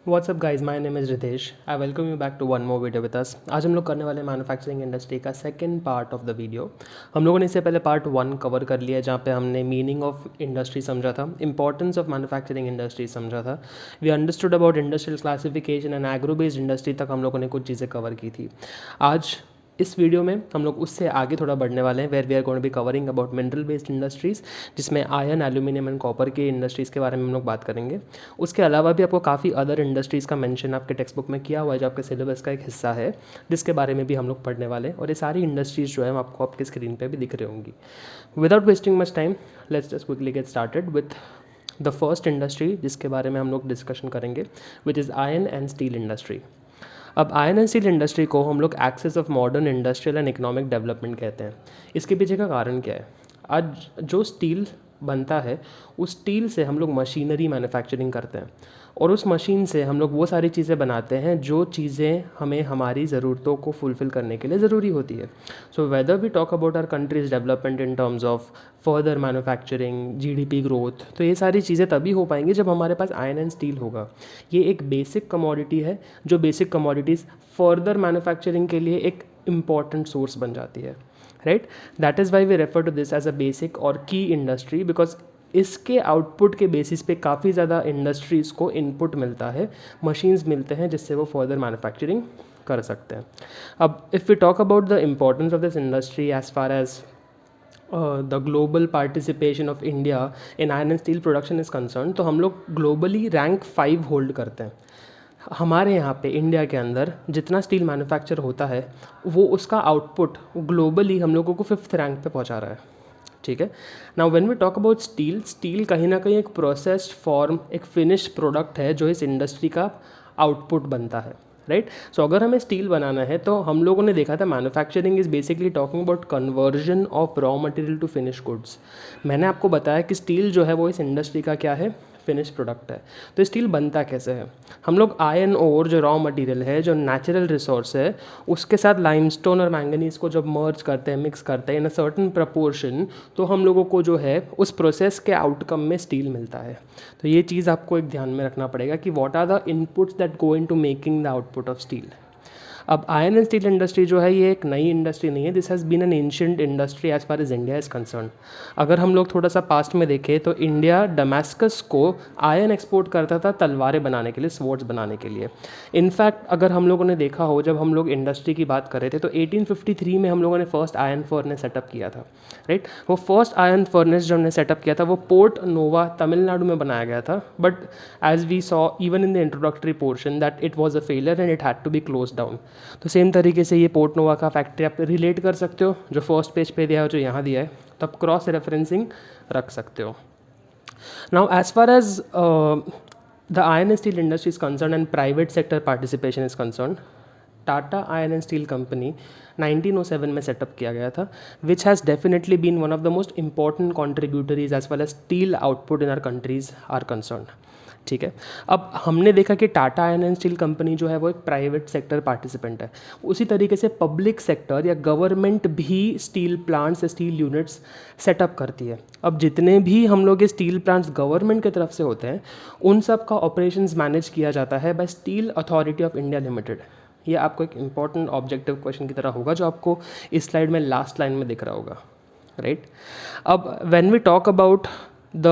WhatsApp guys, my name is Ritesh. I welcome you back to one more video with us. आज हम लोग करने वाले मैन्युफैक्चरिंग इंडस्ट्री का second part of the video. हम लोगों ने इससे पहले पार्ट 1 कवर कर लिया, जहाँ पे हमने मीनिंग ऑफ इंडस्ट्री समझा था, इंपॉर्टेंस ऑफ मैन्युफैक्चरिंग इंडस्ट्री समझा था। We understood about industrial classification and agro based industry तक हम लोगों ने कुछ चीज़ें कवर की थी। आज इस वीडियो में हम लोग उससे आगे थोड़ा बढ़ने वाले हैं, where we are going to be covering about mineral based industries, जिसमें आयरन, एल्यूमिनियम एंड कॉपर के इंडस्ट्रीज़ के बारे में हम लोग बात करेंगे। उसके अलावा भी आपको काफ़ी अदर इंडस्ट्रीज़ का मेंशन आपके टेक्स्ट बुक में किया हुआ है, जो आपके सिलेबस का एक हिस्सा है, जिसके बारे में भी हम लोग पढ़ने वाले हैं। और ये सारी इंडस्ट्रीज़ जो है आपको आपके स्क्रीन पर भी दिख रही होंगी। Without wasting much time, let's just quickly get started with the first industry, जिसके बारे में हम लोग डिस्कशन करेंगे, which is iron and steel industry. अब आयरन एंड स्टील इंडस्ट्री को हम लोग access of modern industrial and economic development कहते हैं। इसके पीछे का कारण क्या है? आज जो स्टील बनता है, उस स्टील से हम लोग मशीनरी मैन्युफैक्चरिंग करते हैं, और उस मशीन से हम लोग वो सारी चीज़ें बनाते हैं जो चीज़ें हमें हमारी ज़रूरतों को फुलफ़िल करने के लिए ज़रूरी होती है। So whether we talk about our countries development in terms of further manufacturing, GDP growth, तो ये सारी चीज़ें तभी हो पाएंगी जब हमारे पास आयरन एंड स्टील होगा। ये एक बेसिक कमोडिटी है, जो बेसिक कमोडिटीज़ फर्दर मैन्युफैक्चरिंग के लिए एक इम्पॉर्टेंट सोर्स बन जाती है, right? That is why we refer to this as a basic और की इंडस्ट्री, बिकॉज इसके आउटपुट के बेसिस पे काफ़ी ज़्यादा इंडस्ट्रीज़ को इनपुट मिलता है, मशीन्स मिलते हैं, जिससे वो फर्दर मैन्युफैक्चरिंग कर सकते हैं। अब if we talk about the importance of this industry as far as the global participation of India in iron and steel production is concern, तो हम लोग ग्लोबली रैंक 5 होल्ड करते हैं। हमारे यहाँ पे इंडिया के अंदर जितना स्टील मैन्युफैक्चर होता है, वो उसका आउटपुट ग्लोबली हम लोगों को 5th रैंक पे पहुँचा रहा है, ठीक है। Now when we talk about steel, steel कहीं ना कहीं एक प्रोसेस्ड फॉर्म, एक फिनिश प्रोडक्ट है जो इस इंडस्ट्री का आउटपुट बनता है, राइट? सो अगर हमें स्टील बनाना है, तो हम लोगों ने देखा था manufacturing is basically talking about conversion of raw material to finish goods. मैंने आपको बताया कि स्टील जो है वो इस इंडस्ट्री का क्या है, फिनिश प्रोडक्ट है। तो स्टील बनता कैसे है? हम लोग आयरन ओर, जो रॉ मटेरियल है, जो नेचुरल रिसोर्स है, उसके साथ लाइमस्टोन और मैंगनीज को जब मर्ज करते हैं, मिक्स करते हैं इन अ सर्टन प्रपोर्शन, तो हम लोगों को जो है उस प्रोसेस के आउटकम में स्टील मिलता है। तो ये चीज़ आपको एक ध्यान में रखना पड़ेगा कि what are the inputs that go into making the output of steel. अब आयरन एंड स्टील इंडस्ट्री जो है, ये एक नई इंडस्ट्री नहीं है। This has been an ancient industry as far as India is concern. अगर हम लोग थोड़ा सा पास्ट में देखें, तो इंडिया डमास्कस को आयरन एक्सपोर्ट करता था तलवारें बनाने के लिए, स्वॉर्ड्स बनाने के लिए। इनफैक्ट अगर हम लोगों ने देखा हो, जब हम लोग इंडस्ट्री की बात कर रहे थे, तो 1853 में हम लोगों ने फर्स्ट आयरन फर्नेस सेटअप किया था, राइट? वो फर्स्ट आयरन फर्नेस जो हमने सेटअप किया था, वो पोर्ट नोवा तमिलनाडु में बनाया गया था। But as we saw even in the introductory portion that it was a failure and it had to be close down. तो सेम तरीके से ये पोर्ट नोवा का फैक्ट्री आप रिलेट कर सकते हो, जो फर्स्ट पेज पे दिया है, जो यहाँ दिया है, तब क्रॉस रेफरेंसिंग रख सकते हो। Now as far as the iron and steel industry is concern and private sector participation is concern, Tata iron and steel company 1907 में सेटअप किया गया था, which has definitely been one of the most important contributories as well as steel output in our countries are concern, ठीक है। अब हमने देखा कि Tata iron and steel company जो है वो एक प्राइवेट सेक्टर पार्टिसिपेंट है। उसी तरीके से पब्लिक सेक्टर या गवर्नमेंट भी steel plants, steel units setup करती है। अब जितने भी हम लोग ये स्टील प्लांट्स गवर्नमेंट की तरफ से होते हैं, उन सब का ऑपरेशंस मैनेज किया जाता है by steel authority of India limited. ये आपको एक इंपॉर्टेंट ऑब्जेक्टिव क्वेश्चन की तरह होगा, जो आपको इस स्लाइड में लास्ट लाइन में दिख रहा होगा, राइट? अब when we talk about the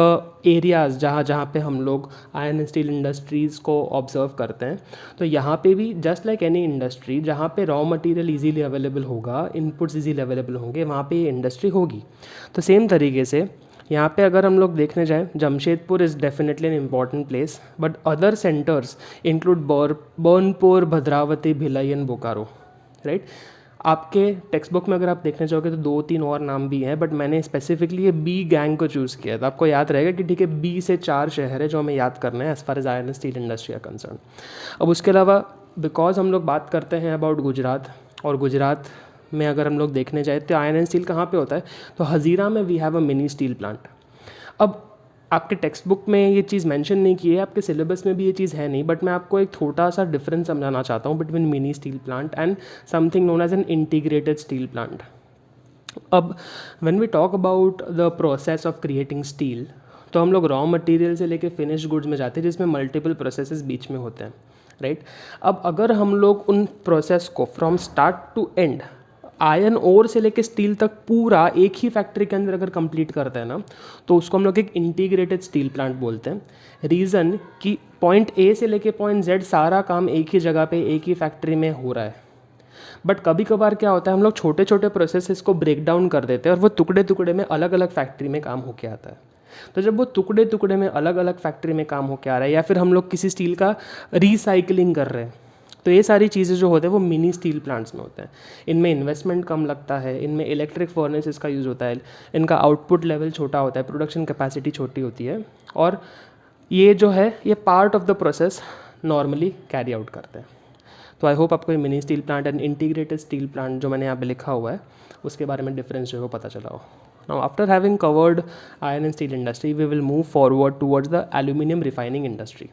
areas जहाँ पे हम लोग आयरन एंड स्टील इंडस्ट्रीज़ को ऑब्जर्व करते हैं, तो यहाँ पे भी जस्ट लाइक एनी इंडस्ट्री, जहाँ पे रॉ मटेरियल इजीली अवेलेबल होगा, इनपुट्स इजीली अवेलेबल होंगे, वहाँ पे ये इंडस्ट्री होगी। तो सेम तरीके से यहाँ पे अगर हम लोग देखने जाएँ, Jamshedpur is definitely an important place, but other centres include Burnpur, Bhadravati, Bhilai and Bokaro, right? आपके टेक्स्ट बुक में अगर आप देखने चाहोगे तो 2-3 और नाम भी हैं, बट मैंने स्पेसिफिकली ये बी गैंग को चूज़ किया था। आपको याद रहेगा कि ठीक है, बी से 4 शहर है जो हमें याद करना है as far as iron steel industry are concern. अब उसके अलावा बिकॉज हम लोग बात करते हैं अबाउट गुजरात, और गुजरात में अगर हम लोग देखने जाए तो आयरन एंड स्टील कहाँ पे होता है, तो हज़ीरा में we have a mini steel plant. अब आपके टेक्स्ट बुक में ये चीज़ मेंशन नहीं की है, आपके सिलेबस में भी ये चीज़ है नहीं, बट मैं आपको एक छोटा सा डिफरेंस समझाना चाहता हूँ between mini steel plant and something known as an integrated steel plant. अब when we talk about the process of creating steel, तो हम लोग रॉ मटेरियल से लेके फिनिश गुड्स में जाते हैं जिसमें मल्टीपल प्रोसेसेस बीच में होते हैं, राइट। अब अगर हम लोग उन प्रोसेस को from start to end iron ore से लेके स्टील तक पूरा एक ही फैक्ट्री के अंदर अगर कंप्लीट करते हैं ना, तो उसको हम लोग एक इंटीग्रेटेड स्टील प्लांट बोलते हैं। रीज़न कि पॉइंट ए से लेके पॉइंट जेड सारा काम एक ही जगह पे एक ही फैक्ट्री में हो रहा है। बट कभी कभार क्या होता है, हम लोग छोटे छोटे प्रोसेसेस को ब्रेक डाउन कर देते हैं और वो टुकड़े टुकड़े में अलग अलग फैक्ट्री में काम होके आता है। तो जब वो टुकड़े टुकड़े में अलग अलग फैक्ट्री में काम होके आ रहा है या फिर हम लोग किसी स्टील का रिसाइकलिंग कर रहे हैं, तो ये सारी चीज़ें जो होते हैं वो मिनी स्टील प्लांट्स में होते हैं। इनमें इन्वेस्टमेंट कम लगता है, इनमें इलेक्ट्रिक फर्नेसेस का यूज़ होता है, इनका आउटपुट लेवल छोटा होता है, प्रोडक्शन कैपेसिटी छोटी होती है, और ये जो है ये part of the process normally carry out करते हैं। तो आई होप आपको ये mini steel plant and integrated steel plant जो मैंने यहाँ पे लिखा हुआ है उसके बारे में डिफरेंस जो है वो पता चला हो। Now after having covered iron and steel industry we will move forward towards the aluminium refining industry.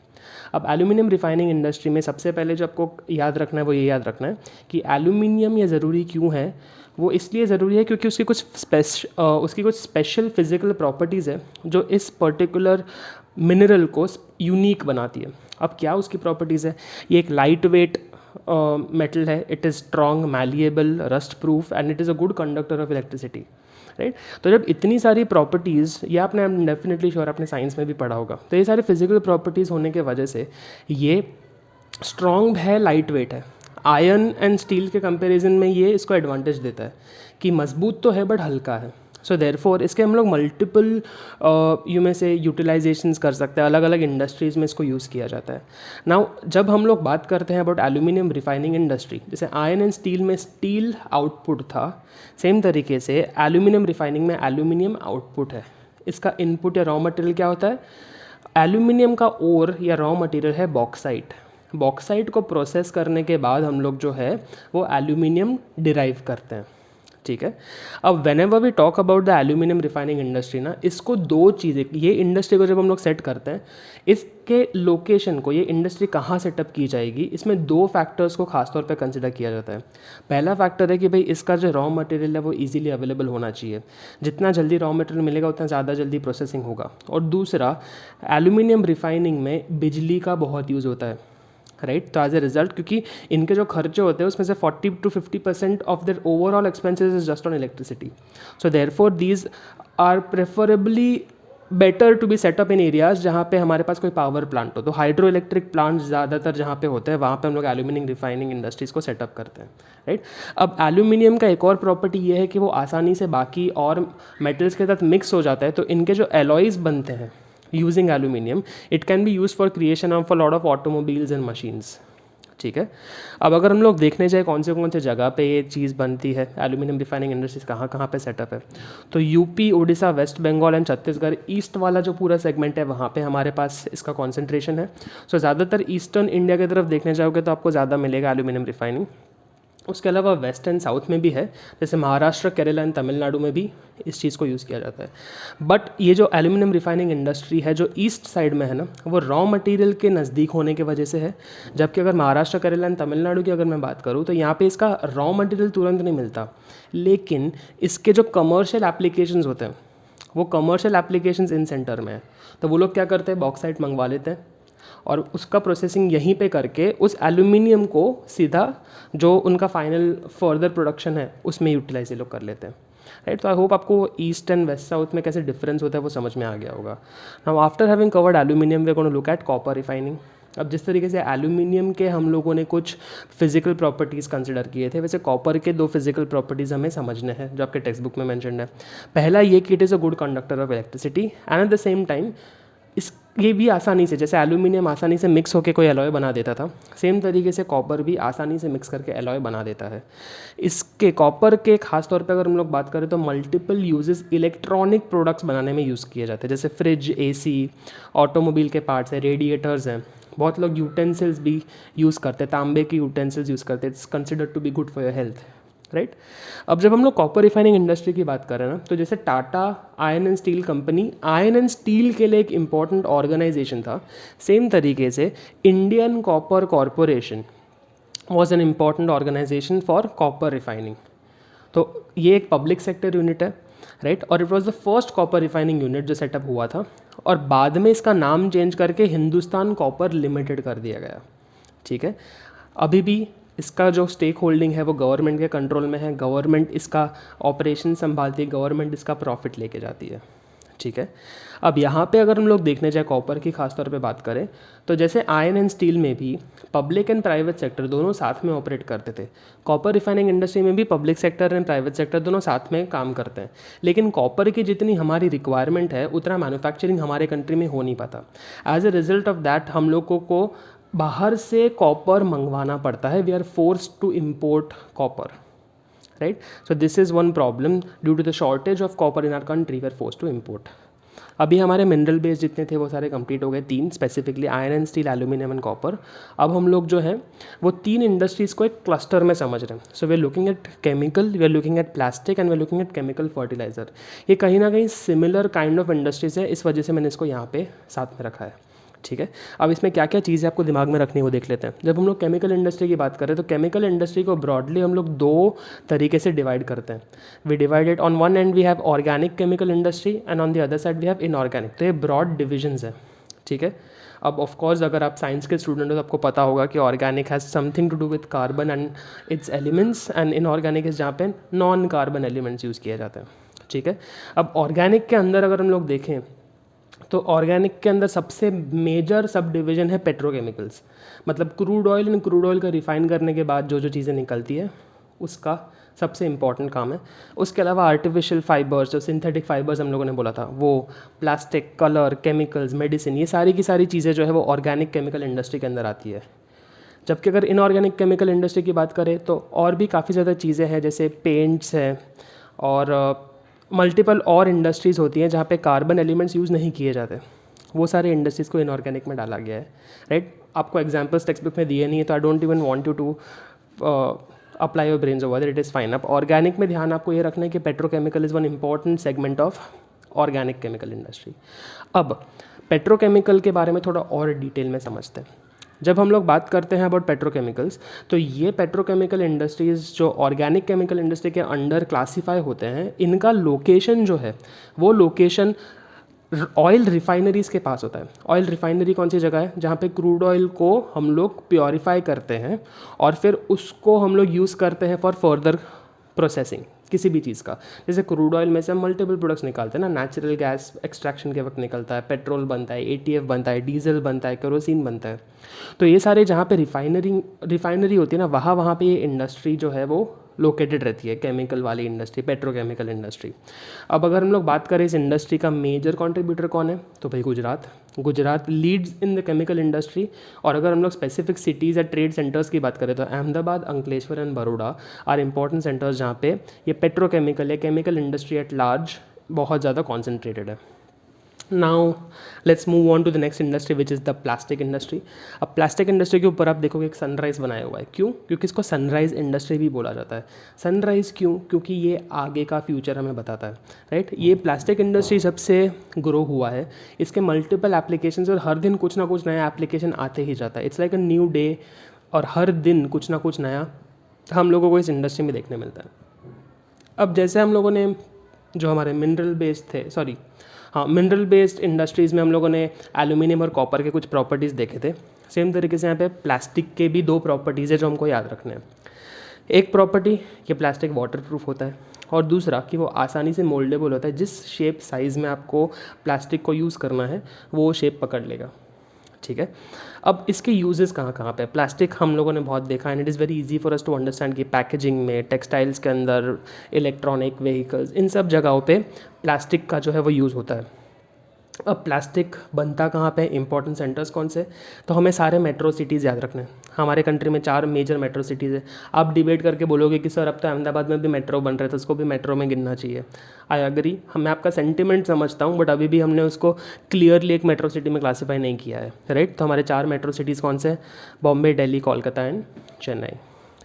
अब एल्यूमिनियम रिफाइनिंग इंडस्ट्री में सबसे पहले जो आपको याद रखना है वो ये याद रखना है कि एल्यूमिनियम ये ज़रूरी क्यों है। वो इसलिए ज़रूरी है क्योंकि उसकी कुछ स्पेशल फिजिकल प्रॉपर्टीज़ है जो इस पर्टिकुलर मिनरल को यूनिक बनाती है। अब क्या उसकी प्रॉपर्टीज़ है, ये एक लाइट वेट मेटल है, it is strong, malleable, rust proof and it is a good conductor of electricity, right. तो जब इतनी सारी प्रॉपर्टीज़, ये आपने डेफिनेटली श्योर आपने साइंस में भी पढ़ा होगा, तो ये सारी फिजिकल प्रॉपर्टीज़ होने के वजह से ये स्ट्रॉन्ग है, लाइट वेट है। आयरन एंड स्टील के कंपैरिजन में ये इसको एडवांटेज देता है कि मजबूत तो है बट हल्का है। सो देयरफॉर इसके हम लोग मल्टीपल में से यूटिलाइजेशंस कर सकते हैं, अलग अलग इंडस्ट्रीज़ में इसको यूज़ किया जाता है। नाउ जब हम लोग बात करते हैं अबाउट एल्यूमिनियम रिफाइनिंग इंडस्ट्री, जैसे आयरन एंड स्टील में स्टील आउटपुट था, सेम तरीके से एल्यूमिनियम रिफाइनिंग में एल्यूमिनियम आउटपुट है। इसका इनपुट या रॉ मटेरियल क्या होता है, एल्यूमिनियम का ओर या रॉ मटेरियल है बॉक्साइट। बॉक्साइट को प्रोसेस करने के बाद हम लोग जो है वो एल्यूमिनियम डिराइव करते हैं, ठीक है। अब whenever we talk about the aluminium refining industry ना, इसको दो चीज़ें, ये इंडस्ट्री को जब हम लोग सेट करते हैं, इसके लोकेशन को, ये इंडस्ट्री कहाँ सेटअप की जाएगी, इसमें दो फैक्टर्स को खासतौर पे कंसिडर किया जाता है। पहला फैक्टर है कि भाई इसका जो रॉ मटेरियल है वो इजीली अवेलेबल होना चाहिए, जितना जल्दी रॉ मटेरियल मिलेगा उतना ज़्यादा जल्दी प्रोसेसिंग होगा। और दूसरा, एल्यूमिनियम रिफाइनिंग में बिजली का बहुत यूज़ होता है, राइट। तो एज ए रिजल्ट, क्योंकि इनके जो खर्चे होते हैं उसमें से 40 to 50% of their overall expenses is just on electricity. So therefore these are preferably better to be set up in areas जहाँ पे हमारे पास कोई पावर प्लांट हो। तो हाइड्रो इलेक्ट्रिक प्लांट ज़्यादातर जहाँ पे होते हैं वहाँ पे हम लोग एल्यूमिनियम रिफाइनिंग इंडस्ट्रीज़ को सेटअप करते हैं, राइट। अब एल्यूमिनियम का एक और प्रॉपर्टी ये है कि वो आसानी से बाकी और मेटल्स के साथ मिक्स हो जाता है। तो इनके जो एलॉयज़ बनते हैं using aluminium, it can be use for creation of a lot of automobiles and machines, ठीक है। अब अगर हम लोग देखने जाए कौन से जगह पे ये चीज़ बनती है, एल्यूमिनियम रिफाइनिंग इंडस्ट्रीज कहाँ कहाँ पे सेटअप है, तो UP, Orissa, West Bengal and Chhattisgarh, east वाला जो पूरा सेगमेंट है वहाँ पे हमारे पास इसका कॉन्सेंट्रेशन है। सो ज़्यादातर ईस्टर्न इंडिया की तरफ देखने जाओगे तो आपको ज़्यादा मिलेगा एल्यूमिनियम रिफाइनिंग। उसके अलावा वेस्ट एंड साउथ में भी है, जैसे महाराष्ट्र, केरला एंड तमिलनाडु में भी इस चीज़ को यूज़ किया जाता है। बट ये जो एल्यूमिनियम रिफाइनिंग इंडस्ट्री है जो ईस्ट साइड में है ना, वो रॉ मटेरियल के नज़दीक होने की वजह से है। जबकि अगर महाराष्ट्र, केरला एंड तमिलनाडु की अगर मैं बात करूँ तो यहाँ पे इसका रॉ मटेरियल तुरंत नहीं मिलता, लेकिन इसके जो कमर्शियल एप्लीकेशंस होते हैं वो कमर्शियल एप्लीकेशंस इन सेंटर में है। तो वो लोग क्या करते हैं, बॉक्साइट मंगवा लेते हैं और उसका प्रोसेसिंग यहीं पे करके उस एल्यूमिनियम को सीधा जो उनका फाइनल फर्दर प्रोडक्शन है उसमें यूटिलाइज ये लोग कर लेते हैं, राइट। तो आई होप आपको ईस्ट एंड वेस्ट साउथ में कैसे डिफरेंस होता है वो समझ में आ गया होगा। Now after having covered aluminium we are going to look at copper refining. अब जिस तरीके से एल्यूमिनियम के हम लोगों ने कुछ फिजिकल प्रॉपर्टीज़ कंसिडर किए थे, वैसे कॉपर के दो फिजिकल प्रॉपर्टीज़ हमें समझने हैं जो आपके टेक्स्ट बुक में मेंशन्ड है। पहला ये कि it is a good conductor of electricity and eight the same time ये भी आसानी से, जैसे एल्यूमिनियम आसानी से मिक्स होकर कोई एलॉय बना देता था, सेम तरीके से कॉपर भी आसानी से मिक्स करके एलॉय बना देता है। इसके कॉपर के खास तौर पे अगर हम लोग बात करें तो मल्टीपल यूजेस इलेक्ट्रॉनिक प्रोडक्ट्स बनाने में यूज़ किए जाते हैं, जैसे फ्रिज, एसी, ऑटोमोबाइल के पार्ट्स हैं, रेडिएटर्स हैं। बहुत लोग यूटेंसिल्स भी यूज़ करते हैं, तांबे की यूटेंसिल्स यूज़ करते हैं, it's considered to be good for your health, right. अब जब हम लोग कॉपर रिफाइनिंग इंडस्ट्री की बात कर रहे हैं ना, तो जैसे Tata iron and steel company iron and steel के लिए एक इम्पॉर्टेंट ऑर्गेनाइजेशन था, सेम तरीके से Indian copper corporation was an important organisation for copper refining. तो ये एक पब्लिक सेक्टर यूनिट है राइट। और it was the first copper refining unit जो सेटअप हुआ था, और बाद में इसका नाम चेंज करके हिंदुस्तान कॉपर लिमिटेड कर दिया गया। ठीक है, अभी भी इसका जो स्टेक होल्डिंग है वो गवर्नमेंट के कंट्रोल में है, गवर्नमेंट इसका ऑपरेशन संभालती है, गवर्नमेंट इसका प्रॉफिट लेके जाती है। ठीक है, अब यहाँ पे अगर हम लोग देखने जाए कॉपर की खासतौर पे बात करें, तो जैसे आयरन एंड स्टील में भी पब्लिक एंड प्राइवेट सेक्टर दोनों साथ में ऑपरेट करते थे, कॉपर रिफाइनिंग इंडस्ट्री में भी public sector and private sector दोनों साथ में काम करते हैं। लेकिन कॉपर की जितनी हमारी रिक्वायरमेंट है उतना मैन्युफैक्चरिंग हमारे कंट्री में हो नहीं पाता। As a result of that हम लोगों को बाहर से कॉपर मंगवाना पड़ता है। We are forced to import copper, right. So this is one problem, due to the shortage of copper in our country we are forced to import. अभी हमारे मिनरल बेस जितने थे वो सारे कंप्लीट हो गए, 3 specifically iron and steel, aluminium and copper. अब हम लोग जो है वो 3 इंडस्ट्रीज़ को एक क्लस्टर में समझ रहे हैं। So we are looking at chemical, we are looking at plastic and we are looking at chemical fertiliser. ये कहीं ना कहीं सिमिलर काइंड ऑफ इंडस्ट्रीज़ है, इस वजह से मैंने इसको यहाँ पे साथ में रखा है। ठीक है, अब इसमें क्या क्या चीज़ें आपको दिमाग में रखनी है वो देख लेते हैं। जब हम लोग केमिकल इंडस्ट्री की बात करें तो केमिकल इंडस्ट्री को ब्रॉडली हम लोग 2 तरीके से डिवाइड करते हैं। We divided on one and we have organic chemical industry and on the other side we have inorganic. तो ये ब्रॉड डिविजन्स है। ठीक है, अब ऑफ कोर्स अगर आप साइंस के स्टूडेंट हो तो आपको पता होगा कि organic has something to do with carbon and its elements, and inorganic is जहाँ पे नॉन कार्बन एलिमेंट्स यूज़ किए जाते हैं। ठीक है, अब ऑर्गेनिक के अंदर अगर हम लोग देखें तो ऑर्गेनिक के अंदर सबसे मेजर सब डिवीज़न है पेट्रोकेमिकल्स, मतलब crude oil and crude oil का रिफ़ाइन करने के बाद जो जो चीज़ें निकलती है उसका सबसे इम्पॉर्टेंट काम है। उसके अलावा आर्टिफिशियल फाइबर्स, जो सिंथेटिक फाइबर्स हम लोगों ने बोला था, वो प्लास्टिक, कलर, केमिकल्स, मेडिसिन, ये सारी की सारी चीज़ें जो है वो ऑर्गेनिक केमिकल इंडस्ट्री के अंदर आती है। जबकि अगर इनऑर्गेनिक केमिकल इंडस्ट्री की बात करें तो और भी काफ़ी ज़्यादा चीज़ें हैं, जैसे पेंट्स है और मल्टीपल और इंडस्ट्रीज़ होती हैं जहाँ पे कार्बन एलिमेंट्स यूज़ नहीं किए जाते, वो सारे इंडस्ट्रीज़ को इनऑर्गेनिक में डाला गया है, राइट। आपको एग्जांपल्स टेक्स्ट बुक में दिए नहीं है तो I don't even want you to apply your brains over, it is fine. अब ऑर्गेनिक में ध्यान आपको ये रखना है कि petrochemical is one important segment of organic chemical industry. अब पेट्रोकेमिकल के बारे में थोड़ा और डिटेल में समझते हैं। जब हम लोग बात करते हैं अबाउट पेट्रोकेमिकल्स, तो ये पेट्रोकेमिकल इंडस्ट्रीज़ जो ऑर्गेनिक केमिकल इंडस्ट्री के अंडर क्लासीफाई होते हैं, इनका लोकेशन जो है वो लोकेशन ऑयल रिफाइनरीज़ के पास होता है। ऑयल रिफाइनरी कौन सी जगह है? जहाँ पे क्रूड ऑयल को हम लोग प्योरीफाई करते हैं और फिर उसको हम लोग यूज़ करते हैं फॉर फर्दर प्रोसेसिंग किसी भी चीज़ का। जैसे क्रूड ऑयल में से हम मल्टीपल प्रोडक्ट्स निकालते हैं ना, नेचुरल गैस एक्सट्रैक्शन के वक्त निकलता है, पेट्रोल बनता है, एटीएफ बनता है, डीजल बनता है, केरोसिन बनता है। तो ये सारे जहाँ पे रिफाइनरी होती है ना, वहाँ पे ये इंडस्ट्री जो है वो लोकेटेड रहती है, केमिकल वाली इंडस्ट्री, पेट्रोकेमिकल इंडस्ट्री। अब अगर हम लोग बात करें इस इंडस्ट्री का मेजर कंट्रीब्यूटर कौन है, तो भाई Gujarat leads in the chemical industry. और अगर हम लोग स्पेसिफिक सिटीज़ या ट्रेड सेंटर्स की बात करें तो Ahmedabad, Ankleshwar and Baroda are important centres जहाँ पे ये पेट्रोकेमिकल या केमिकल इंडस्ट्री एट लार्ज बहुत ज़्यादा कॉन्सेंट्रेटेड है। Now let's move on to the next industry which is the plastic industry. अब प्लास्टिक इंडस्ट्री के ऊपर आप देखोगे एक सनराइज़ बनाया हुआ है। क्यों? क्योंकि इसको सनराइज़ इंडस्ट्री भी बोला जाता है। सनराइज़ क्यों? क्योंकि ये आगे का फ्यूचर हमें बताता है, राइट। ये प्लास्टिक इंडस्ट्री जब से ग्रो हुआ है, इसके मल्टीपल एप्लीकेशंस और हर दिन कुछ ना कुछ नया एप्लीकेशन आते ही जाता है। It's like a new day, और हर दिन कुछ ना कुछ नया हम लोगों को इस इंडस्ट्री में देखने मिलता है। अब जैसे हम लोगों ने जो हमारे मिनरल बेस्ड इंडस्ट्रीज़ में हम लोगों ने एल्यूमिनियम और कॉपर के कुछ प्रॉपर्टीज़ देखे थे, सेम तरीके से यहाँ पे प्लास्टिक के भी 2 प्रॉपर्टीज़ है जो हमको याद रखने हैं। एक प्रॉपर्टी कि प्लास्टिक वाटरप्रूफ होता है, और दूसरा कि वो आसानी से मोल्डेबल होता है। जिस शेप साइज़ में आपको प्लास्टिक को यूज़ करना है वो शेप पकड़ लेगा, ठीक है। अब इसके यूजेस कहाँ कहाँ पे? प्लास्टिक हम लोगों ने बहुत देखा है, and it is very easy for us to understand कि पैकेजिंग में, टेक्सटाइल्स के अंदर, इलेक्ट्रॉनिक व्हीकल्स, इन सब जगहों पे प्लास्टिक का जो है वो यूज़ होता है। अब प्लास्टिक बनता कहाँ पे? इंपॉर्टेंट सेंटर्स कौन से? तो हमें सारे मेट्रो सिटीज़ याद रखने हैं। हमारे कंट्री में 4 मेजर मेट्रो सिटीज़ है। आप डिबेट करके बोलोगे कि सर अब तो अहमदाबाद में भी मेट्रो बन रहे थे, उसको भी मेट्रो में गिनना चाहिए। आई एग्री, मैं आपका सेंटिमेंट समझता हूँ, बट अभी भी हमने उसको क्लियरली एक मेट्रो सिटी में क्लासीफाई नहीं किया है, राइट। तो हमारे 4 मेट्रो सिटीज़ कौन से? बॉम्बे, दिल्ली, कोलकाता एंड चेन्नई,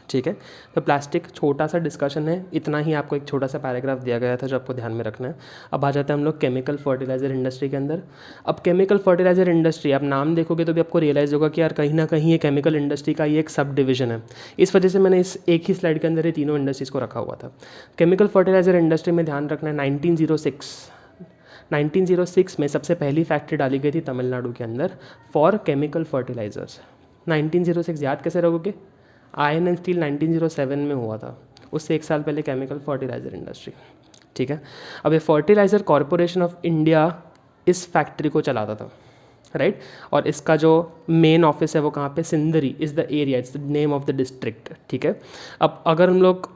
ठीक है। तो प्लास्टिक छोटा सा डिस्कशन है, इतना ही आपको एक छोटा सा पैराग्राफ दिया गया था जो आपको ध्यान में रखना है। अब आ जाते हैं हम लोग केमिकल फर्टिलाइज़र इंडस्ट्री के अंदर। अब केमिकल फर्टिलाइज़र इंडस्ट्री, आप नाम देखोगे तो भी आपको रियलाइज़ होगा कि यार कहीं ना कहीं ये केमिकल इंडस्ट्री का ये एक सब डिवीजन है। इस वजह से मैंने इस एक ही स्लाइड के अंदर ये तीनों इंडस्ट्रीज़ को रखा हुआ था। केमिकल फर्टिलाइज़र इंडस्ट्री में ध्यान रखना है 1906 में सबसे पहली फैक्ट्री डाली गई थी तमिलनाडु के अंदर फॉर केमिकल फर्टिलाइज़र्स। 1906 याद कैसे रखोगे? आयरन एंड स्टील 1907 में हुआ था, उससे एक साल पहले केमिकल फर्टिलाइज़र इंडस्ट्री। ठीक है। अब ये फर्टिलाइज़र कॉरपोरेशन ऑफ इंडिया इस फैक्ट्री को चलाता था, राइट। और इसका जो मेन ऑफिस है वो कहाँ पे? Sindri is the area, it's the name of the district. ठीक है। अब अगर हम लोग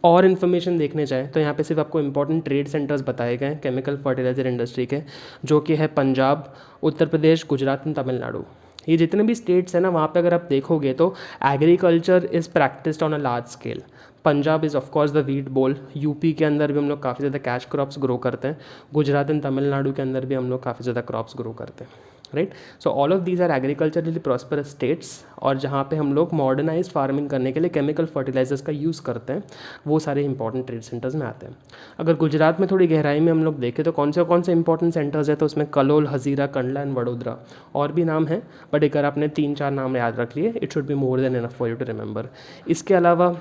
और इन्फॉर्मेशन देखने जाएँ तो यहाँ पे सिर्फ आपको इंपॉर्टेंट ट्रेड सेंटर्स बताए गए हैं केमिकल फर्टिलाइज़र इंडस्ट्री के, जो कि है पंजाब, उत्तर प्रदेश, गुजरात एंड तमिलनाडु। ये जितने भी स्टेट्स हैं ना, वहाँ पे अगर आप देखोगे तो agriculture is practised on a large scale. Punjab is of course the wheat बोल। यूपी के अंदर भी हम लोग काफ़ी ज़्यादा कैश क्रॉप्स ग्रो करते हैं। गुजरात एंड तमिलनाडु के अंदर भी हम लोग काफ़ी ज़्यादा क्रॉप्स ग्रो करते हैं, right. So all of these are agriculturally prosperous states, और जहाँ पे हम लोग मॉडर्नाइज फार्मिंग करने के लिए केमिकल फर्टिलाइजर्स का यूज़ करते हैं, वो सारे इंपॉर्टेंट ट्रेड सेंटर्स में आते हैं। अगर गुजरात में थोड़ी गहराई में हम लोग देखें तो कौन से इंपॉर्टेंट सेंटर्स है, तो उसमें कलोल, हजीरा, कंडला एंड वडोदरा, और भी नाम है, बट अगर आपने 3-4 नाम याद रख लिए, it should be more than enough for you to remember. इसके अलावा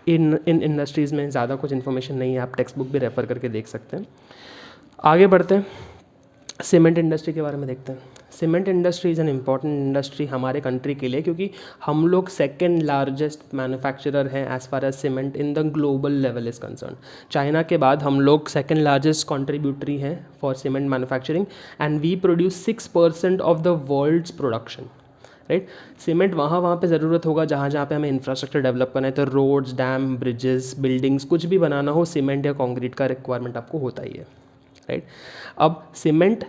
इन इंडस्ट्रीज़ में ज़्यादा कुछ इन्फॉर्मेशन नहीं है, आप टेक्स्ट बुक भी रेफ़र करके देख सकते हैं। आगे बढ़ते हैं, सीमेंट इंडस्ट्री के बारे में देखते हैं। Cement industry is an important industry हमारे कंट्री के लिए, क्योंकि हम लोग सेकेंड लार्जेस्ट मैन्युफैक्चरर हैं as far as cement in the global level is concern. China के बाद हम लोग सेकेंड लार्जेस्ट कॉन्ट्रीब्यूटरी हैं for cement manufacturing, and we produce 6% of the world's production, right. Cement वहाँ पे ज़रूरत होगा जहाँ पे हमें इंफ्रास्ट्रक्चर डेवलप करना है, तो रोड्स, डैम, ब्रिजेस, बिल्डिंग्स कुछ भी बनाना हो, सीमेंट या कॉन्क्रीट का रिक्वायरमेंट आपको होता ही है, राइट। अब cement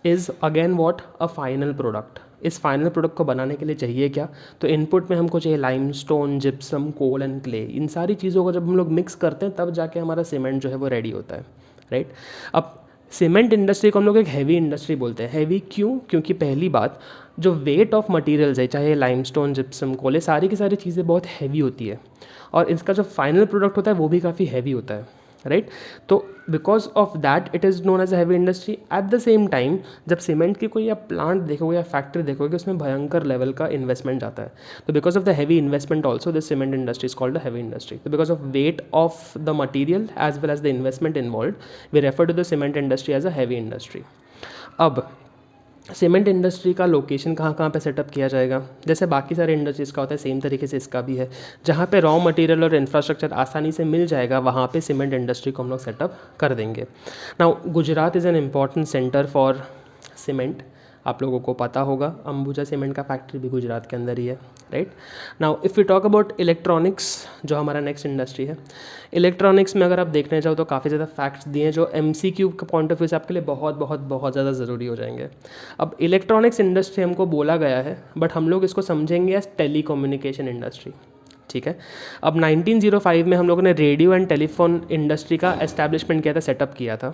is again what? A final product. इस फाइनल प्रोडक्ट को बनाने के लिए चाहिए क्या? तो इनपुट में हमको चाहिए limestone, gypsum, coal and clay. इन सारी चीज़ों को जब हम लोग मिक्स करते हैं तब जाके हमारा सीमेंट जो है वो रेडी होता है, राइट। अब सीमेंट इंडस्ट्री को हम लोग एक हैवी इंडस्ट्री बोलते हैं। हैवी क्यों? क्योंकि पहली बात, जो वेट ऑफ मटेरियल्स है, चाहे लाइमस्टोन, जिप्सम, कोले, सारी की सारी चीज़ें बहुत हैवी होती है, और इसका जो फाइनल प्रोडक्ट होता है वो भी काफ़ी हैवी होता है, राइट। तो because of that it is known as a heavy industry. At the same time जब सीमेंट की कोई आप प्लांट देखोगे या फैक्ट्री देखोगे, उसमें भयंकर लेवल का इन्वेस्टमेंट जाता है। तो because of the heavy investment also this cement industry is called a heavy industry. तो because of weight of the material as well as the investment involve, we refer to the cement industry as a heavy industry. अब cement industry का location कहाँ पे setup किया जाएगा? जैसे बाकी सारे इंडस्ट्रीज़ का होता है, सेम तरीके से इसका भी है। जहाँ पे रॉ मटेरियल और इंफ्रास्ट्रक्चर आसानी से मिल जाएगा, वहाँ पे सीमेंट इंडस्ट्री को हम लोग सेटअप कर देंगे। Now Gujarat is an important centre for cement. आप लोगों को पता होगा अंबुजा सीमेंट का फैक्ट्री भी गुजरात के अंदर ही है, right. Now if you talk about electronics, जो हमारा नेक्स्ट इंडस्ट्री है, इलेक्ट्रॉनिक्स में अगर आप देखने जाओ तो काफ़ी ज़्यादा फैक्ट्स दिए हैं जो MCQ के पॉइंट ऑफ व्यू से आपके लिए बहुत ज़्यादा ज़रूरी हो जाएंगे। अब इलेक्ट्रॉनिक्स इंडस्ट्री हमको बोला गया है, बट हम लोग इसको समझेंगे एज टेलीकम्युनिकेशन इंडस्ट्री, ठीक है। अब 1905 में हम लोगों ने रेडियो एंड टेलीफोन इंडस्ट्री का एस्टैब्लिशमेंट किया था, सेटअप किया था,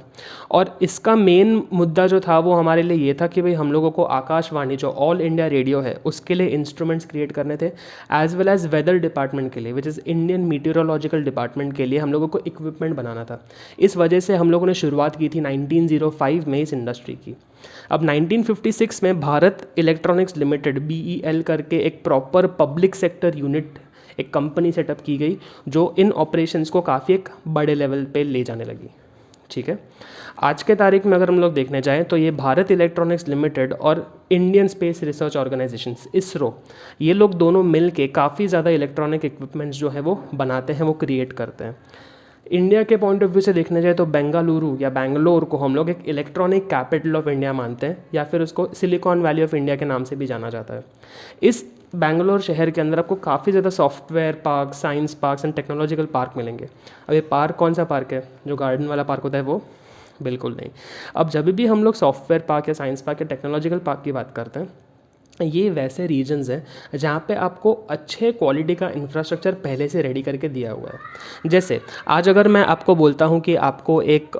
और इसका मेन मुद्दा जो था वो हमारे लिए ये था कि भाई हम लोगों को आकाशवाणी, जो ऑल इंडिया रेडियो है, उसके लिए इंस्ट्रूमेंट्स क्रिएट करने थे, as well as weather department के लिए, which is Indian meteorological department के लिए हम लोगों को इक्विपमेंट बनाना था। इस वजह से हम लोगों ने शुरुआत की थी 1905 में इस इंडस्ट्री की। अब 1956 में भारत इलेक्ट्रॉनिक्स लिमिटेड BEL करके एक प्रॉपर पब्लिक सेक्टर यूनिट, एक कंपनी सेटअप की गई जो इन ऑपरेशंस को काफ़ी एक बड़े लेवल पे ले जाने लगी, ठीक है। आज के तारीख में अगर हम लोग देखने जाएं तो ये भारत इलेक्ट्रॉनिक्स लिमिटेड और Indian space research organisation ISRO, ये लोग दोनों मिल के काफ़ी ज़्यादा इलेक्ट्रॉनिक इक्विपमेंट्स जो है वो बनाते हैं, वो क्रिएट करते हैं। इंडिया के पॉइंट ऑफ व्यू से देखने जाए तो बेंगलुरु या बैंगलोर को हम लोग एक इलेक्ट्रॉनिक कैपिटल ऑफ इंडिया मानते हैं, या फिर उसको सिलिकॉन वैली ऑफ इंडिया के नाम से भी जाना जाता है। इस बैंगलोर शहर के अंदर आपको काफ़ी ज़्यादा software park, science parks and technological park मिलेंगे। अब ये पार्क कौन सा पार्क है? जो गार्डन वाला पार्क होता है वो? बिल्कुल नहीं। अब जब भी हम लोग सॉफ्टवेयर पार्क या साइंस पार्क या टेक्नोलॉजिकल पार्क की बात करते हैं, ये वैसे रीजन्स हैं जहाँ पे आपको अच्छे क्वालिटी का इंफ्रास्ट्रक्चर पहले से रेडी करके दिया हुआ है। जैसे आज अगर मैं आपको बोलता हूँ कि आपको एक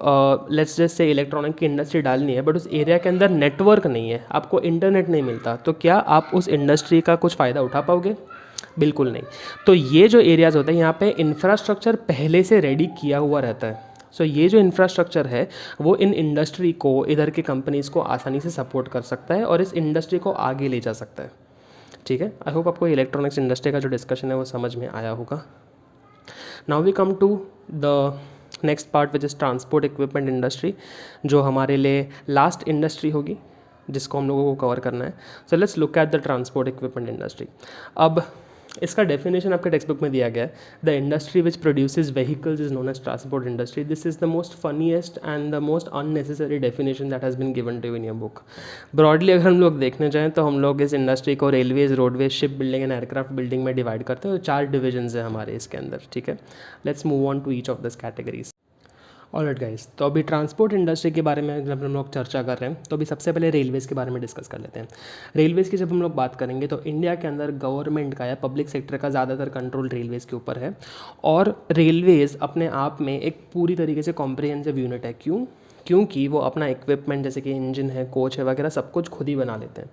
लेट्स जस्ट से इलेक्ट्रॉनिक की इंडस्ट्री डालनी है, बट उस एरिया के अंदर नेटवर्क नहीं है, आपको इंटरनेट नहीं मिलता, तो क्या आप उस इंडस्ट्री का कुछ फ़ायदा उठा पाओगे? बिल्कुल नहीं। तो ये जो एरियाज़ होते हैं यहाँ पे इंफ्रास्ट्रक्चर पहले से रेडी किया हुआ रहता है। सो ये जो इंफ्रास्ट्रक्चर है वो इन इंडस्ट्री को, इधर के कंपनीज़ को आसानी से सपोर्ट कर सकता है और इस इंडस्ट्री को आगे ले जा सकता है। ठीक है, आई होप आपको इलेक्ट्रॉनिक्स इंडस्ट्री का जो डिस्कशन है वो समझ में आया होगा। Now we come to the next part which is transport equipment industry, जो हमारे लिए लास्ट इंडस्ट्री होगी जिसको हम लोगों को कवर करना है। So let's look at the transport equipment industry. अब इसका डेफिनेशन आपके टेक्स्ट बुक में दिया गया है, the industry which produces vehicles is known as transport industry. This is the most funniest and the most unnecessary definition that has been given to in your book. Broadly अगर हम लोग देखने जाएँ तो हम लोग इस इंडस्ट्री को railways, roadways, ship building and aircraft building में डिवाइड करते हैं। तो 4 डिविजन्स हैं हमारे इसके अंदर। ठीक है, let's move on to each of this categories. Alright guys, तो अभी ट्रांसपोर्ट इंडस्ट्री के बारे में जब हम लोग चर्चा कर रहे हैं तो अभी सबसे पहले रेलवेज़ के बारे में डिस्कस कर लेते हैं। रेलवेज़ की जब हम लोग बात करेंगे तो इंडिया के अंदर गवर्नमेंट का या पब्लिक सेक्टर का ज़्यादातर कंट्रोल रेलवेज़ के ऊपर है, और रेलवेज़ अपने आप में एक पूरी तरीके से कॉम्प्रिहेंसिव यूनिट है। क्योंकि वो अपना इक्विपमेंट जैसे कि इंजन है, कोच है वगैरह सब कुछ खुद ही बना लेते हैं।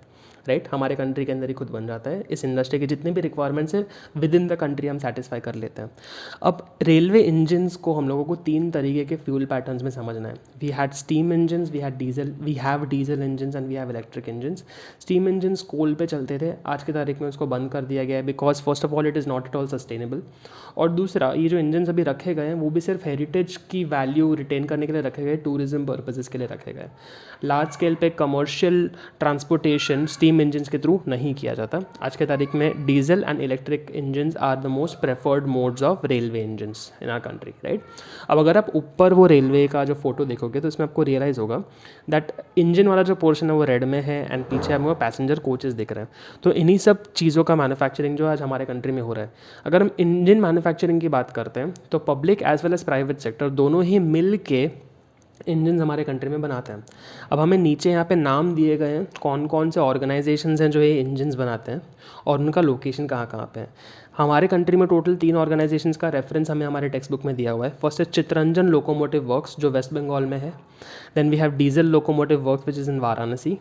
राइट, हमारे कंट्री के अंदर ही खुद बन जाता है। इस इंडस्ट्री की जितनी भी रिक्वायरमेंट्स है विद इन द कंट्री हम सेटिस्फाई कर लेते हैं। अब रेलवे इंजन्स को हम लोगों को 3 तरीके के फ्यूल पैटर्न्स में समझना है। We had steam engines, we have diesel engines and we have electric engines. Steam engines coal पे चलते थे, आज की तारीख में उसको बंद कर दिया गया है because first of all it is not at all sustainable, और दूसरा ये जो इंजन्स अभी रखे गए हैं वो भी सिर्फ हेरिटेज की वैल्यू रिटेन करने के लिए रखे गए, टूरिज्म पर्पजेज़ के लिए रखे गए। लार्ज स्केल पे कमर्शियल ट्रांसपोर्टेशन स्टीम इंजन्स के थ्रू नहीं किया जाता। आज के तारीख में diesel and electric engines are the most preferred modes of railway engines in our country. Right, अब अगर आप ऊपर वो रेलवे का जो फोटो देखोगे तो इसमें आपको रियलाइज़ होगा दैट इंजन वाला जो पोर्शन है वो रेड में है एंड पीछे आपको पैसेंजर कोचेस दिख रहे हैं। तो इन्हीं सब चीज़ों का मैन्युफैक्चरिंग जो आज हमारे कंट्री में हो रहा है। अगर हम इंजन मैन्युफैक्चरिंग की बात करते हैं तो public as well as private sector दोनों ही मिल के इंजन हमारे कंट्री में बनाते हैं। अब हमें नीचे यहाँ पे नाम दिए गए हैं कौन कौन से ऑर्गेनाइजेशंस हैं जो ये इंजन्स बनाते हैं और उनका लोकेशन कहाँ कहाँ पे है। हमारे कंट्री में टोटल 3 ऑर्गेनाइजेशंस का रेफरेंस हमें हमारे टेक्स्ट बुक में दिया हुआ है। फर्स्ट है चित्तरंजन लोकोमोटिव वर्क्स जो वेस्ट बंगाल में है, then we have diesel locomotive works which is in Varanasi,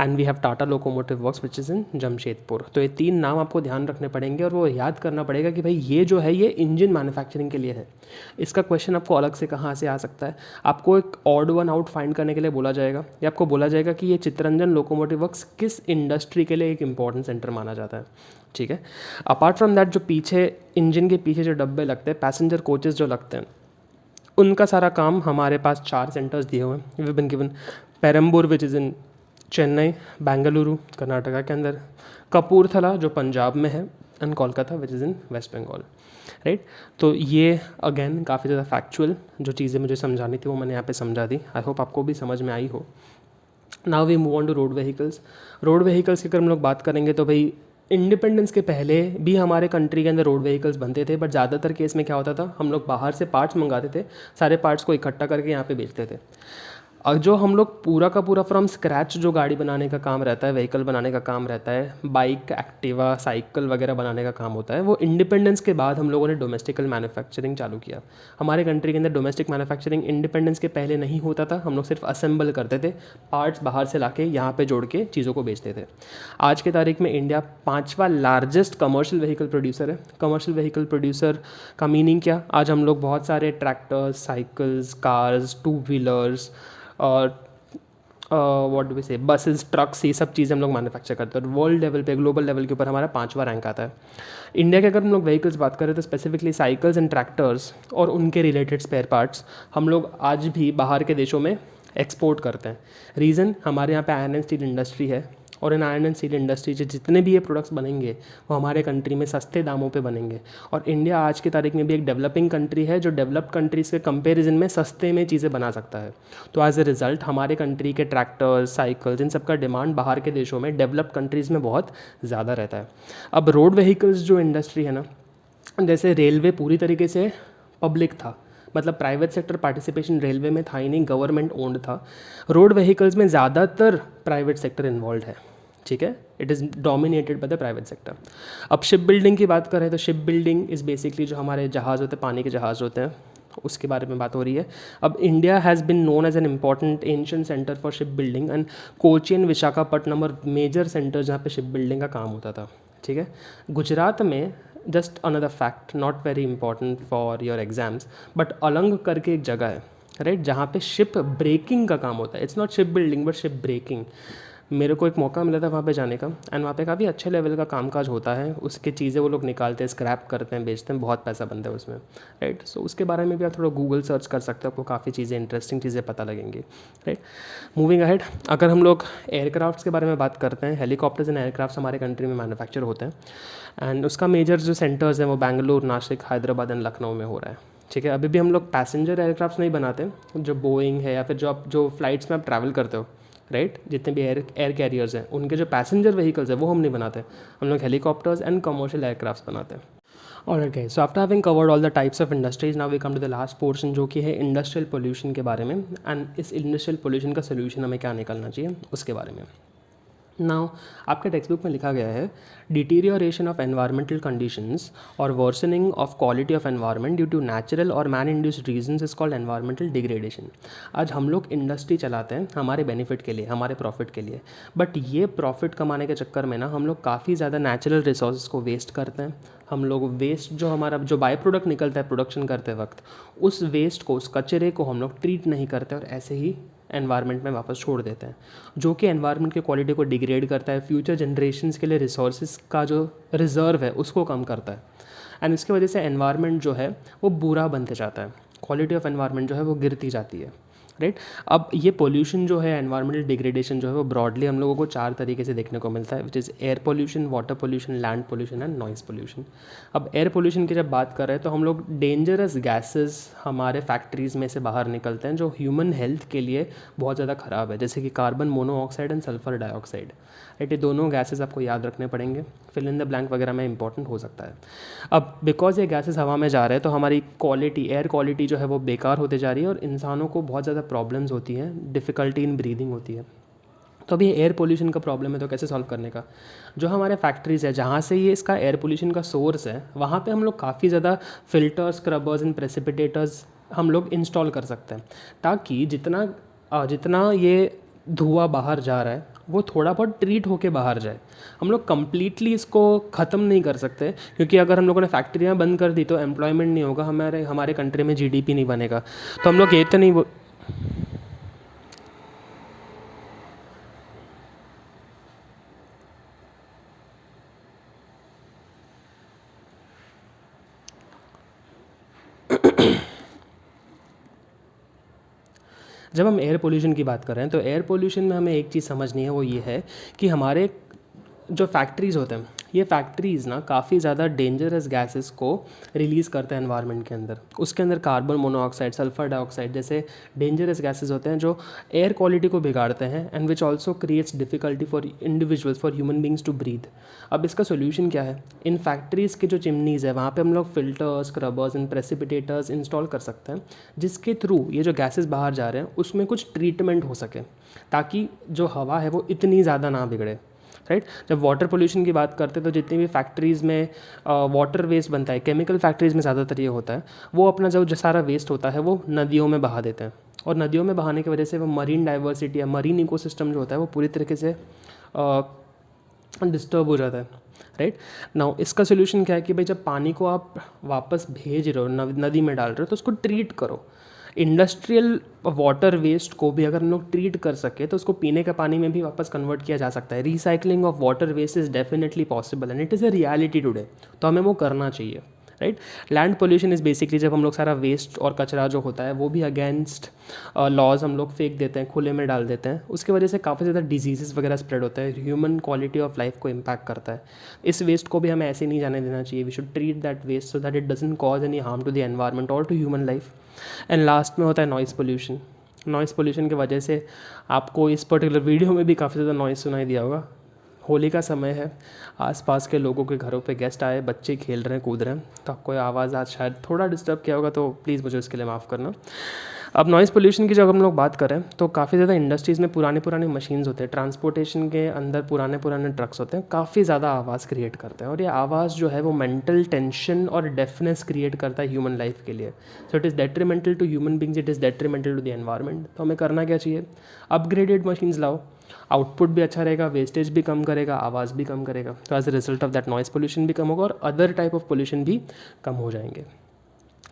and we have Tata locomotive works which is in Jamshedpur. तो ये 3 नाम आपको ध्यान रखने पड़ेंगे और वो याद करना पड़ेगा कि भाई ये जो है ये इंजन मैन्युफैक्चरिंग के लिए है। इसका क्वेश्चन आपको अलग से कहाँ से आ सकता है, आपको एक ऑड वन आउट फाइंड करने के लिए बोला जाएगा या आपको बोला जाएगा कि ये चित्तरंजन लोकोमोटिव वर्क्स किस इंडस्ट्री के लिए एक इंपॉर्टेंट सेंटर माना जाता है। ठीक है, अपार्ट फ्रॉम दैट जो पीछे इंजन के पीछे जो डब्बे लगते हैं, पैसेंजर कोचेस जो लगते हैं, उनका सारा काम हमारे पास 4 सेंटर्स दिए हुए हैं। We been given Perambur which is in Chennai, Bengaluru Karnataka के अंदर, कपूरथला जो पंजाब में है, and Kolkata which is in west Bengal. Right, तो ये अगेन काफ़ी ज़्यादा फैक्चुअल जो चीज़ें मुझे समझानी थी वो मैंने यहाँ पे समझा दी। आई होप आपको भी समझ में आई हो। Now we move on to road vehicles. Road vehicles की अगर हम लोग बात करेंगे तो भाई इंडिपेंडेंस के पहले भी हमारे कंट्री के अंदर रोड व्हीकल्स बनते थे, बट ज़्यादातर केस में क्या होता था, हम लोग बाहर से पार्ट्स मंगाते थे, सारे पार्ट्स को इकट्ठा करके यहाँ पे बेचते थे। अब जो हम लोग पूरा का पूरा फ्रॉम स्क्रैच जो गाड़ी बनाने का काम रहता है, व्हीकल बनाने का काम रहता है, बाइक, एक्टिवा, साइकिल वगैरह बनाने का काम होता है, वो इंडिपेंडेंस के बाद हम लोगों ने डोमेस्टिकल मैन्युफैक्चरिंग चालू किया। हमारे कंट्री के अंदर डोमेस्टिक मैन्युफैक्चरिंग इंडिपेंडेंस के पहले नहीं होता था, हम लोग सिर्फ असेंबल करते थे, पार्ट्स बाहर से लाके यहाँ पे जोड़ के चीज़ों को बेचते थे। आज के तारीख में इंडिया 5वां लार्जेस्ट कमर्शियल व्हीकल प्रोड्यूसर है। कमर्शियल व्हीकल प्रोड्यूसर का मीनिंग क्या, आज हम लोग बहुत सारे ट्रैक्टर्स, साइकिल्स, कार्स, 2 व्हीलर्स और what do we say buses, trucks, ये सब चीज़ें हम लोग मैन्युफैक्चर करते हैं। और वर्ल्ड लेवल पे, ग्लोबल लेवल के ऊपर हमारा 5वां रैंक आता है। इंडिया के अगर हम लोग व्हीकल्स बात करें तो स्पेसिफिकली साइकिल्स एंड ट्रैक्टर्स और उनके रिलेटेड स्पेयर पार्ट्स हम लोग आज भी बाहर के देशों में एक्सपोर्ट करते हैं। रीज़न, हमारे यहाँ पे आयरन एंड स्टील इंडस्ट्री है और इन आयरन एंड स्टील इंडस्ट्री से जितने भी ये प्रोडक्ट्स बनेंगे वो हमारे कंट्री में सस्ते दामों पे बनेंगे। और इंडिया आज की तारीख में भी एक डेवलपिंग कंट्री है जो डेवलप्ड कंट्रीज़ के कंपैरिजन में सस्ते में चीज़ें बना सकता है। तो एज ए रिज़ल्ट हमारे कंट्री के ट्रैक्टर्स, साइकिल्स, इन सब का डिमांड बाहर के देशों में, डेवलप्ड कंट्रीज़ में बहुत ज़्यादा रहता है। अब रोड व्हीकल्स जो इंडस्ट्री है ना, जैसे रेलवे पूरी तरीके से पब्लिक था, मतलब प्राइवेट सेक्टर पार्टिसिपेशन रेलवे में था ही नहीं, गवर्नमेंट ओन्ड था। रोड व्हीकल्स में ज़्यादातर प्राइवेट सेक्टर इन्वॉल्व है। ठीक है, it is dominated by the private sector. अब शिप बिल्डिंग की बात करें तो शिप बिल्डिंग इज़ बेसिकली जो हमारे जहाज़ होते हैं, पानी के जहाज़ होते हैं, उसके बारे में बात हो रही है। अब India has been known as an important ancient centre for ship building, and Kochi and Visakhapatnam are major centre जहाँ पे शिप बिल्डिंग का काम होता था। ठीक है। गुजरात में just another fact not very important for your exams, but Alang करके एक जगह है, राइट, जहाँ पे शिप ब्रेकिंग का काम होता है। It's not ship building but ship breaking. मेरे को एक मौका मिला था वहाँ पे जाने का, एंड वहाँ पे काफ़ी अच्छे लेवल का कामकाज होता है। उसके चीज़ें वो लोग निकालते हैं, स्क्रैप करते हैं, बेचते हैं, बहुत पैसा बनता है उसमें, राइट। सो उसके बारे में भी आप थोड़ा गूगल सर्च कर सकते हो, आपको काफ़ी चीज़ें, इंटरेस्टिंग चीज़ें पता लगेंगी, राइट। मूविंग अहेड, अगर हम लोग एयरक्राफ्ट्स के बारे में बात करते हैं, हेलीकॉप्टर्स एंड एयरक्राफ्ट्स हमारे कंट्री में मैन्युफैक्चर होते हैं, एंड उसका मेजर जो सेंटर्स हैं वो बेंगलुरु, नासिक, हैदराबाद एंड लखनऊ में हो रहा है, ठीक है। अभी भी हम लोग पैसेंजर एयरक्राफ्ट नहीं बनाते, जो बोइंग है या फिर जो फ्लाइट्स में आप ट्रैवल करते हो, राइट, जितने भी एयर कैरियर्स हैं उनके जो पैसेंजर व्हीकल्स है वो हम नहीं बनाते, हम लोग हेलीकॉप्टर्स एंड कमर्शियल एयरक्राफ्ट बनाते हैं। Alright guys, so after having covered all the types of industries, now we come to the last portion जो कि है इंडस्ट्रियल पोल्यूशन के बारे में, एंड इस इंडस्ट्रियल पोल्यूशन का सोल्यूशन हमें क्या निकलना चाहिए उसके बारे में। नाउ आपके टेक्स्ट बुक में लिखा गया है डिटीरियोरेशन ऑफ एनवायरमेंटल कंडीशंस और worsening of quality of environment due to natural और man induced reasons is called environmental degradation. आज हम लोग इंडस्ट्री चलाते हैं हमारे बेनिफिट के लिए, हमारे प्रॉफिट के लिए, बट ये प्रॉफिट कमाने के चक्कर में ना हम लोग काफ़ी ज़्यादा नेचुरल रिसोर्सेज को वेस्ट करते हैं। हम लोग वेस्ट जो हमारा जो बाय प्रोडक्ट निकलता है प्रोडक्शन करते वक्त, उस वेस्ट को, उस कचरे को हम लोग ट्रीट नहीं करते और ऐसे ही एनवायरनमेंट में वापस छोड़ देते हैं, जो कि एनवायरनमेंट की क्वालिटी को डिग्रेड करता है, फ्यूचर जनरेशन्स के लिए रिसोर्सेज का जो रिजर्व है उसको कम करता है, एंड इसकी वजह से एनवायरनमेंट जो है वो बुरा बनते जाता है, क्वालिटी ऑफ एनवायरनमेंट जो है वो गिरती जाती है, राइट। अब ये पोल्यूशन जो है, एनवायरमेंटल डिग्रेडेशन जो है वो ब्रॉडली हम लोगों को 4 तरीके से देखने को मिलता है, which is air pollution, water pollution, land pollution and noise pollution. अब एयर पोल्यूशन की जब बात कर रहे हैं तो हम लोग डेंजरस गैसेस हमारे फैक्ट्रीज़ में से बाहर निकलते हैं जो ह्यूमन हेल्थ के लिए बहुत ज़्यादा ख़राब है, जैसे कि carbon monoxide and sulphur dioxide, right. ये दोनों गैसेस आपको याद रखने पड़ेंगे, फिल इन द ब्लैंक वगैरह में इंपॉर्टेंट हो सकता है। अब बिकॉज ये गैसेस हवा में जा रहे हैं तो हमारी क्वालिटी, एयर क्वालिटी जो है वो बेकार होते जा रही है और इंसानों को बहुत ज़्यादा प्रॉब्लम्स होती हैं, डिफ़िकल्टी इन ब्रीदिंग होती है। तो अभी एयर पोल्यूशन का प्रॉब्लम है तो कैसे सॉल्व करने का, जो हमारे फैक्ट्रीज़ है जहाँ से ये इसका एयर पोल्यूशन का सोर्स है वहाँ पे हम लोग काफ़ी ज़्यादा फिल्टर्स, स्क्रबर्स एंड प्रेसिपिटेटर्स हम लोग इंस्टॉल कर सकते हैं, ताकि जितना ये धुआं बाहर जा रहा है वो थोड़ा बहुत ट्रीट होके बाहर जाए। हम लोग कम्प्लीटली इसको ख़त्म नहीं कर सकते, क्योंकि अगर हम लोगों ने फैक्ट्रियाँ बंद कर दी तो एम्प्लॉयमेंट नहीं होगा, हमारे कंट्री में जीडीपी नहीं बनेगा। तो हम लोग ये तो नहीं जब हम एयर पोल्यूशन की बात कर रहे हैं तो एयर पोल्यूशन में हमें एक चीज़ समझनी है, वो ये है कि हमारे जो फैक्ट्रीज़ होते हैं, ये फैक्ट्रीज़ ना काफ़ी ज़्यादा डेंजरस गैसेस को रिलीज़ करते हैं एनवायरनमेंट के अंदर। उसके अंदर कार्बन मोनोऑक्साइड, सल्फर डाइऑक्साइड जैसे डेंजरस गैसेस होते हैं जो एयर क्वालिटी को बिगाड़ते हैं, and which also creates difficulty for individuals, for human beings to breathe. अब इसका सोल्यूशन क्या है, इन फैक्ट्रीज़ के जो चिमनीज़ है वहाँ पे हम लोग filters, scrubbers and precipitators install कर सकते हैं, जिसके थ्रू ये जो गैसेस बाहर जा रहे हैं उसमें कुछ ट्रीटमेंट हो सके, ताकि जो हवा है वो इतनी ज़्यादा ना बिगड़े, राइट। जब वाटर पोल्यूशन की बात करते हैं तो जितनी भी फैक्ट्रीज़ में वाटर वेस्ट बनता है, केमिकल फैक्ट्रीज़ में ज़्यादातर ये होता है, वो अपना जो सारा वेस्ट होता है वो नदियों में बहा देते हैं, और नदियों में बहाने की वजह से वो मरीन डाइवर्सिटी या मरीन इकोसिस्टम जो होता है वो पूरी तरीके से डिस्टर्ब हो जाता है, राइट। नाउ इसका सोल्यूशन क्या है कि भाई जब पानी को आप वापस भेज रहे हो, नदी में डाल रहे हो, तो उसको ट्रीट करो। इंडस्ट्रियल वाटर वेस्ट को भी अगर हम लोग ट्रीट कर सके तो उसको पीने के पानी में भी वापस कन्वर्ट किया जा सकता है। Recycling of water waste is definitely possible and it is a reality today, तो हमें वो करना चाहिए, right. Land pollution is basically जब हम लोग सारा वेस्ट और कचरा जो होता है वो भी अगेंस्ट लॉज हम लोग फेंक देते हैं, खुले में डाल देते हैं, उसकी वजह से काफ़ी ज़्यादा डिजीज़ वगैरह स्प्रेड होता है, ह्यूमन क्वालिटी ऑफ लाइफ को इम्पैक्ट करता है। इस वेस्ट को भी हमें ऐसे नहीं जाने देना चाहिए, we should treat that waste so that it doesn't cause any harm to the environment और to human life. And last में होता है नॉइज़ पोल्यूशन। नॉइज़ पोल्यूशन की वजह से आपको इस पर्टिकुलर वीडियो में भी काफ़ी ज़्यादा नॉइज़ सुनाई दिया होगा। होली का समय है, आसपास के लोगों के घरों पे गेस्ट आए, बच्चे खेल रहे हैं, कूद रहे हैं, तो आपको आवाज़ आज शायद थोड़ा डिस्टर्ब किया होगा, तो प्लीज़ मुझे उसके लिए माफ़ करना। अब नॉइज़ पोल्यूशन की जब हम लोग बात करें तो काफ़ी ज़्यादा इंडस्ट्रीज़ में पुराने मशीन्स होते हैं, ट्रांसपोर्टेशन के अंदर पुराने ट्रक्स होते हैं, काफ़ी ज़्यादा आवाज़ क्रिएट करते हैं, और ये आवाज़ जो है वो मेंटल टेंशन और डेफनेस क्रिएट करता है ह्यूमन लाइफ के लिए। So it is detrimental to human beings, it is detrimental to the environment. तो हमें करना क्या चाहिए, अपग्रेडेड मशीन्स लाओ, आउटपुट भी अच्छा रहेगा, वेस्टेज भी कम करेगा, आवाज़ भी कम करेगा, तो as a result of that noise pollution भी कम होगा और अदर टाइप ऑफ पोल्यूशन भी कम हो जाएंगे,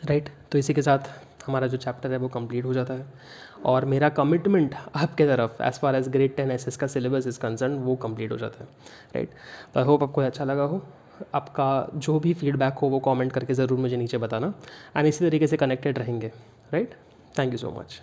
राइट। तो इसी के साथ हमारा जो चैप्टर है वो कंप्लीट हो जाता है और मेरा कमिटमेंट आपके तरफ as far as grade 10 SS का सिलेबस इज़ कंसर्न वो कंप्लीट हो जाता है, राइट। तो आई होप आपको अच्छा लगा हो। आपका जो भी फीडबैक हो वो कमेंट करके ज़रूर मुझे नीचे बताना एंड इसी तरीके से कनेक्टेड रहेंगे, right. Thank you so much.